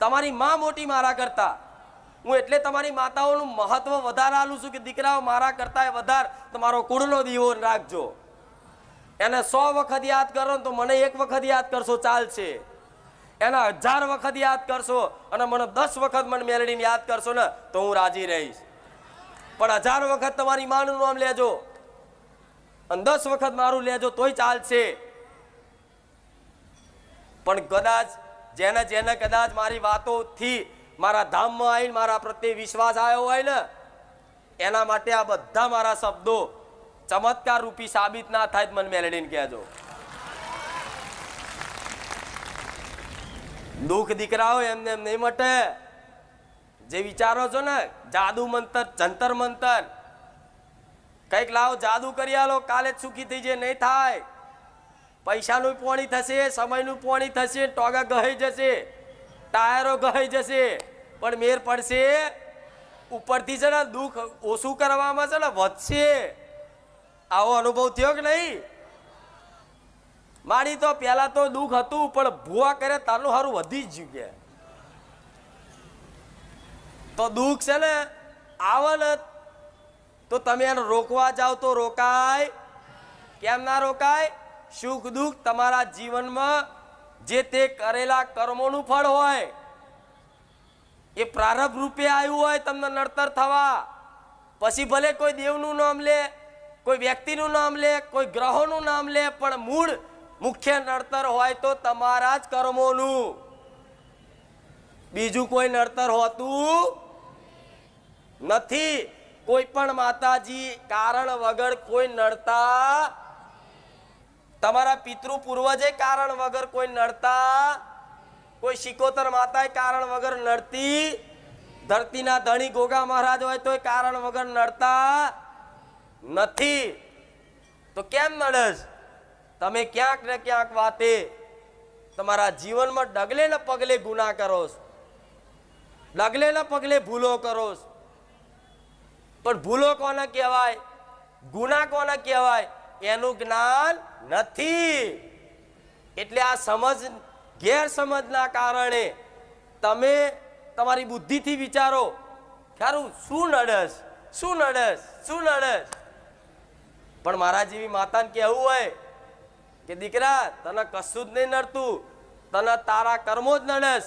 તમારી માં મોટી મારા કરતા. હું એટલે તમારી માતાઓનું મહત્વ વધારે આલું છું કે દીકરાઓ મારા કરતા વધારે તમારો કુળનો દીવો રાખજો. એને 100 વખત યાદ કરો તો મને 1 વખત યાદ કરશો ચાલશે. એના 1000 વખત યાદ કરશો અને મને 10 વખત મને મેલડીને યાદ કરશો ને તો હું રાજી રહીશ. પણ 1000 વખત તમારી માનું નામ લેજો અને 10 વખત મારું લેજો તોય ચાલશે. પણ કદાચ જેને જેને કદાચ મારી વાતોથી મારા ધામમાં આવીને મારા પ્રત્યે વિશ્વાસ આવ્યો હોય ને એના માટે આ બધા મારા શબ્દો ચમત્કાર રૂપી સાબિત ના થાય મને મેલડીને કહેજો. દુઃખ દીકરાઓ એમને એમ નહીં મટે. જે વિચારો છો ને જાદુ મંતર જંતર મંતર કઈક લાવો જાદુ કરી આલો કાલે જ સુખી થઈ જાય, નહીં થાય. પૈસાનું પોણી થશે, સમયનું પોણી થશે, ટોગા ગહાઈ જશે, ટાયરો ગહાઈ જશે, પણ મેર પડશે ઉપરથી છે ને દુઃખ ઓછું કરવામાં છે ને વધશે. આવો અનુભવ થયો કે નહીં? મારી તો પહેલા તો દુઃખ હતું પણ ભૂવા કરે તારનું સારું વધી જ ગયું કે તો દુઃખ છે ને આવે ને તો તમે એને રોકવા જાઓ તો રોકાય. કેમ ના રોકાય? સુખ દુઃખ તમારા જીવનમાં જે તે કરેલા કર્મોનું ફળ હોય, એ પ્રારબ્ધ રૂપે આવ્યું હોય તમને નડતર થવા. પછી ભલે કોઈ દેવનું નામ લે, કોઈ વ્યક્તિનું નામ લે, કોઈ ગ્રહોનું નામ લે, પણ મૂળ મુખ્ય નડતર હોય તો તમારા જ કર્મોનું. બીજું કોઈ નડતર હોતું નથી. કોઈ પણ માતાજી કારણ વગર કોઈ નડતા, તમારા પિતૃ પૂર્વજે કારણ વગર કોઈ નડતા, કોઈ શિકોતર માતાએ કારણ વગર નડતી, ધરતીના ધણી ગોગા મહારાજ હોય તો કારણ વગર નડતા નથી. તો કેમ નડસ? તમે ક્યાંક ને ક્યાંક વાતે તમારા જીવનમાં ડગલે ને પગલે ગુનાહ કરો છો, ડગલે ને પગલે ભૂલો કરો છો. પણ ભૂલો કોને કહેવાય, ગુનાહ કોને કહેવાય એનું જ્ઞાન નથી. એટલે આ સમજ ગેરસમજના કારણે તમે તમારી બુદ્ધિથી વિચારો ખરું શું નડસ, શું નડસ, શું નડસ. પણ મારા જેવી માતાને કહેવું હોય કે દીકરા તને કશું જ નહીં નડતું, તને તારા કર્મો જ નડસ,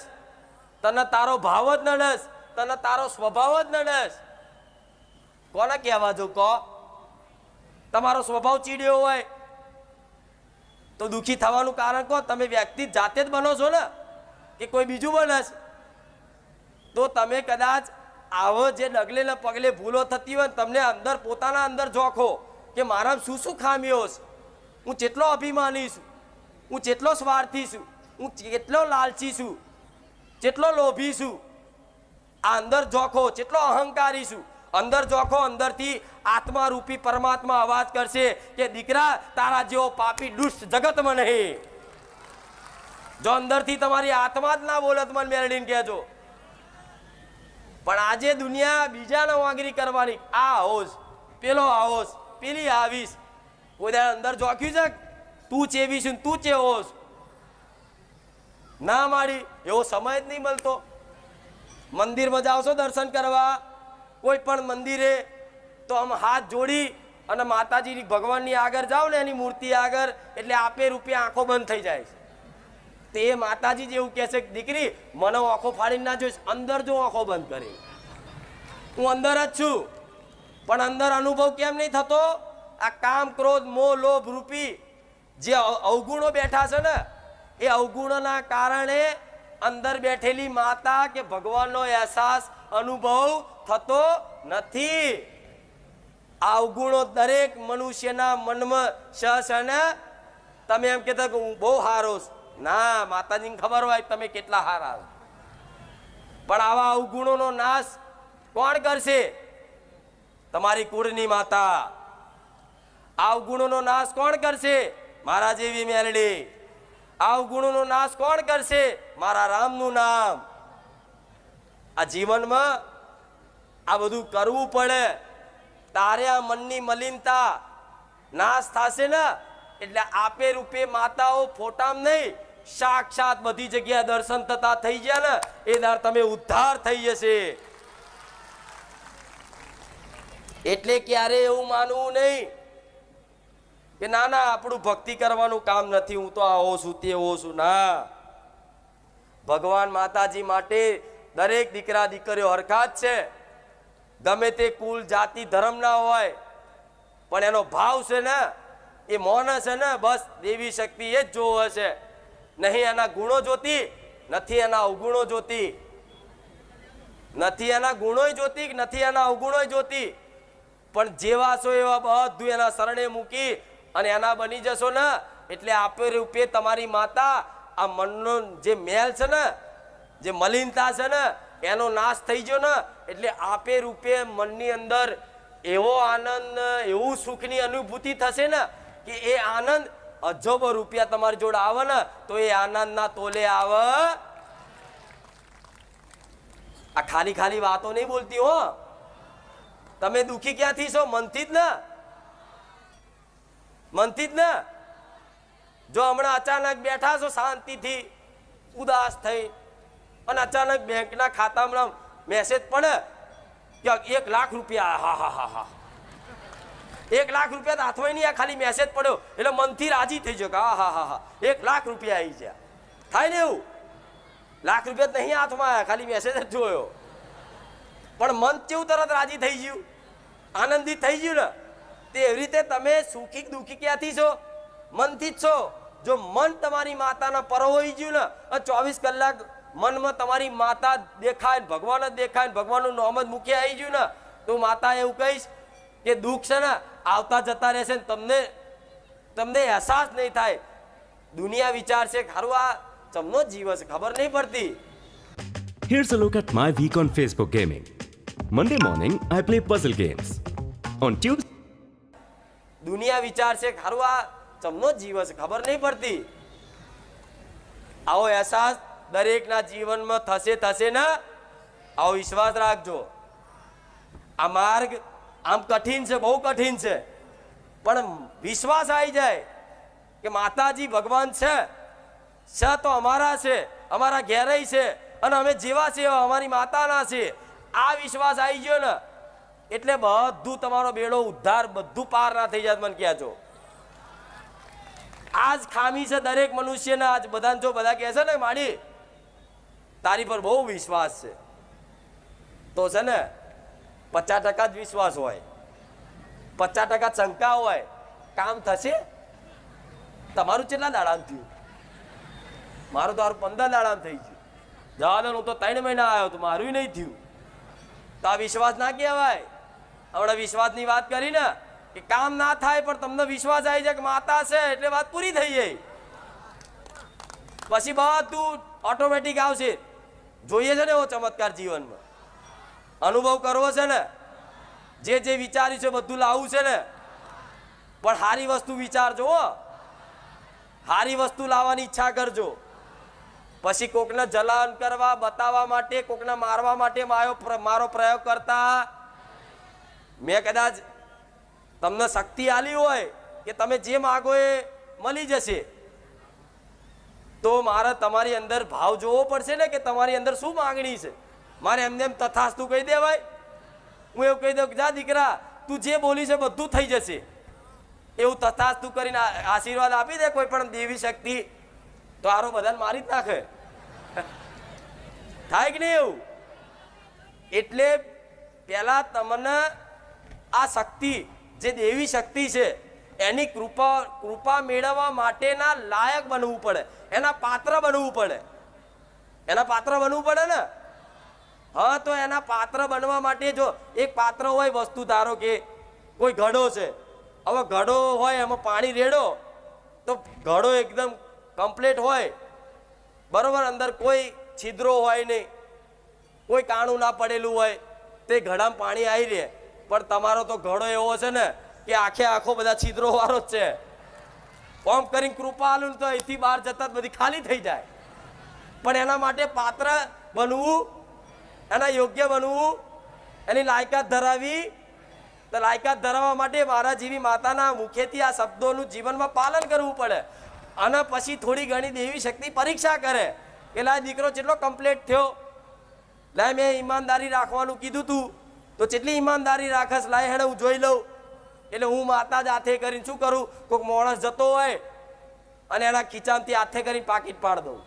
તને તારો ભાવ જ નડસ, તને તારો સ્વભાવ જ નડસ. કોને કહેવા જો કહો? તમારો સ્વભાવ ચીડ્યો હોય તો દુઃખી થવાનું કારણ કહો? તમે વ્યક્તિ જાતે જ બનો છો ને કે કોઈ બીજું બનસ? તો તમે કદાચ આવો જે ડગલે ને પગલે ભૂલો થતી હોય તમને અંદર પોતાના અંદર જોખો કે મારા શું શું ખામીઓ છે, હું જેટલો અભિમાની છું, હું જેટલો સ્વાર્થી છું, હું કેટલો લાલચી છું, જેટલો લોભી છું. આ અંદર જોખો જેટલો અહંકારી છું. અંદર જોખો, અંદરથી આત્મા રૂપી પરમાત્મા અવાજ કરશે કે દીકરા તારા જેવો પાપી દુષ્ટ જગતમાં નહીં. જો અંદરથી તમારી આત્મા જ ના બોલે તો મને મેળવીને કહેજો. પણ આજે દુનિયા બીજાને વાંગરી કરવાની, આ આવોશ, પેલો આવોશ, પેલી આવીશ. કોઈ અંદર જોખ્યું છે તું ચેવીશ ને તું ચેવોશ? ના માડી એવો સમય જ નહીં મળતો. મંદિરમાં જાઓ છો દર્શન કરવા, કોઈ પણ મંદિરે તો આમ હાથ જોડી અને માતાજીની ભગવાનની આગળ જાઓ ને એની મૂર્તિ આગળ એટલે આપે રૂપિયા આંખો બંધ થઈ જાય. તે માતાજી જેવું કહે છે દીકરી મને આંખો ફાડીને ના જોઈશ, અંદર જો આંખો બંધ કરી. હું અંદર જ છું પણ અંદર અનુભવ કેમ નહીં થતો? આ કામ ક્રોધ મોહ લોભ રૂપી જે અવગુણો બેઠા છે ને એ અવગુણોના કારણે અંદર બેઠેલી માતા કે ભગવાનનો અહેસાસ અનુભવ થતો નથી. આ અવગુણો દરેક મનુષ્યના મનમાં છે ને તમે એમ કહેતા કે હું બહુ સારો છું. ના, માતાજીને ખબર હોય તમે કેટલા સારા છો. પણ આવા અવગુણોનો નાશ કોણ કરશે? તમારી કુળની માતા. આ અવગુણોનો નાશ કોણ કરશે? મારા જેવી મેલડી. આ અવગુણોનો નાશ કોણ કરશે? મારા રામનું નામ. આ જીવનમાં આ બધું કરવું પડે તારે આ મનની મલિનતા નાશ થશે ને એટલે આપે રૂપે માતાઓ ફોટામાં નહીં સાક્ષાત બધી જગ્યાએ દર્શન થતા થઈ ગયા ને એ દાર તમે ઉદ્ધાર થઈ જશે. એટલે ક્યારે એવું માનવું નહીં કે ના ના આપણું ભક્તિ કરવાનું કામ નથી, હું તો આવો છું તેવો છું. ના, ભગવાન માતાજી માટે દરેક દીકરા દીકરીઓ હરખા જ છે. ગમે તે કુલ જાતિ ધર્મ ના હોય, પણ એનો ભાવ છે ને એ મૌન છે ને, બસ દેવી શક્તિ એ જ જોવે છે. નહીં એના ગુણો જોતી, નથી એના અવગુણો જોતી, નથી એના ગુણો જોતી, નથી એના અવગુણો જોતી. પણ જેવા છો એવા બધું એના શરણે મૂકી અને એના બની જશો ને એટલે આપે રૂપે તમારી માતા આ મનનો જે મેલ છે ને, જે મલિનતા છે ને, એનો નાશ થઈ ગયો ને એટલે આપે રૂપે મનની અંદર એવો આનંદ, એવું સુખની અનુભૂતિ થશે ને કે એ આનંદ અજબ રૂપિયા તમારી જોડે આવે ને તો એ આનંદના તોલે આવે. આ ખાલી ખાલી વાતો નહીં બોલતી હો. તમે દુખી ક્યાંથી છો? મનથી જ ને, મનથી જ ને. જો હમણાં અચાનક બેઠા છો શાંતિથી ઉદાસ થઈ અને અચાનક બેંકના ખાતામાં મેસેજ પડે કે 1 લાખ રૂપિયા, હા હા હા હા, 1 લાખ રૂપિયા હાથમાં નહીં, આ ખાલી મેસેજ પડ્યો એટલે મનથી રાજી થઈ ગયો કે હા હા હા હા 1 લાખ રૂપિયા આવી ગયા. થાય ને એવું? લાખ રૂપિયા નહીં હાથમાં આવ્યા, ખાલી મેસેજ જ જોયો, પણ મન કેવું તરત રાજી થઈ ગયું, આનંદિત થઈ ગયું ને. તે એવી રીતે તમે સુખી દુખી ક્યાંથી છો? મનથી જ છો. જો મન તમારી માતાના પર હોઈ ગયું ને, 24 કલાક મનમાં તમારી માતા દેખાય, ભગવાન જ દેખાય, ભગવાનનું નામ જ મુખે આવી ગયું ને, તો માતા એવું કહીશ કે દુઃખ છે ને આવતા જતા રહેશે ને તમને અહેસાસ નહીં થાય. દુનિયા વિચારશે ખરું આ ચમનો જીવ છે, ખબર નહીં પડતી. Here's a look at my week on Facebook gaming. Monday morning, I play puzzle games. On Tuesday, દુનિયા વિચારશે ખરું આ ચમનો જીવ છે, ખબર નહીં પડતી. આવો અહેસાસ દરેકના જીવનમાં થશે ને, આવો વિશ્વાસ રાખજો. આ માર્ગ આમ કઠિન છે, બહુ કઠિન છે, પણ વિશ્વાસ આવી જાય કે માતાજી ભગવાન છે તો અમારા છે, અમારા ઘેરય છે અને અમે જેવા છે એવા અમારી માતાના છે. આ વિશ્વાસ આવી ગયો ને એટલે બધું તમારો બેડો ઉદ્ધાર, બધું પાર ના થઈ જાય. મને કહેજો આજ ખામી છે દરેક મનુષ્યને. આજ બધાને જો બધા કહે છે ને માડી તારી પર બહુ વિશ્વાસ છે, તો છે ને 50% જ વિશ્વાસ હોય, 50% શંકા હોય, કામ થશે? તમારું કેટલા દાડામાં થયું? મારું તો 15 દાડામાં થઈ ગયું. જવા હું તો 3 મહિના આવ્યો તો મારું નહીં થયું. તો આ વિશ્વાસ ના કહેવાય. હમણાં વિશ્વાસની વાત કરી ને કે કામ ના થાય પણ તમને વિશ્વાસ આવી જાય કે માતા છે એટલે વાત પૂરી થઈ જાય. પછી બધું ઓટોમેટિક આવશે. જોઈએ છે ને એવો ચમત્કાર જીવનમાં, અનુભવ કરવો છે ને, જે વિચાર્યું છે બધું લાવવું છે ને. પણ સારી વસ્તુ વિચારજો, સારી વસ્તુ લાવવાની ઈચ્છા કરજો. પછી કોકને જલાન કરવા, બતાવવા માટે, કોકને મારવા માટે મારો પ્રયોગ કરતા. મેં કદાચ તમને શક્તિ આલી હોય કે તમે જે માગો એ મળી જશે, તો મારે તમારી અંદર ભાવ જોવો પડશે ને કે તમારી અંદર શું માંગણી છે. મારે એમને એમ તથાસ્તુ કહી દેવાય? હું એવું કહી દઉં કે જા દીકરા તું જે બોલી છે બધું થઈ જશે, એવું તથાસ્તુ કરીને આશીર્વાદ આપી દે કોઈ પણ દેવી શક્તિ, તો આરો બધાને મારી જ નાખે. થાય કે નહીં એવું? એટલે પહેલા તમને આ શક્તિ જે દેવી શક્તિ છે એની કૃપા મેળવવા માટેના લાયક બનવું પડે, એના પાત્ર બનવું પડે. એના પાત્ર બનવું પડે ને. હા, તો એના પાત્ર બનવા માટે જો એક પાત્ર હોય, વસ્તુ ધારો કે કોઈ ઘડો છે, હવે ઘડો હોય એમાં પાણી રેડો તો ઘડો એકદમ કમ્પ્લીટ હોય, બરોબર, અંદર કોઈ છિદ્રો હોય નહીં, કોઈ કાણું ના પડેલું હોય, તે ઘડામાં પાણી આવી રહે. પણ તમારો તો ઘડો એવો છે ને કે આખો બધા છિદ્રો વાળો જ છે. ઓમ કરીને કૃપા આલું તો અહીંથી બહાર જતા જ બધી ખાલી થઈ જાય. પણ એના માટે પાત્ર બનવું, એના યોગ્ય બનવું, એની લાયકાત ધરાવી. તો લાયકાત ધરાવવા માટે મારા જેવી માતાના મુખેથી આ શબ્દોનું જીવનમાં પાલન કરવું પડે. અને પછી થોડી ઘણી દેવી શક્તિ પરીક્ષા કરે કે લાય દીકરો કેટલો કમ્પ્લીટ થયો, લાય મેં ઈમાનદારી રાખવાનું કીધું તું તો કેટલી ઈમાનદારી રાખસ, લાય હેડે હું જોઈ લઉં. એટલે હું માતા જ હાથે કરીને શું કરું, કોઈક માણસ જતો હોય અને એના ખીચામાંથી હાથે કરીને પાકીટ પાડી દઉં,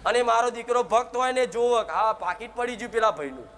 અને મારો દીકરો ભક્ત હોય ને જોવો હા પાકીટ પડી ગયું પેલા ભાઈનું,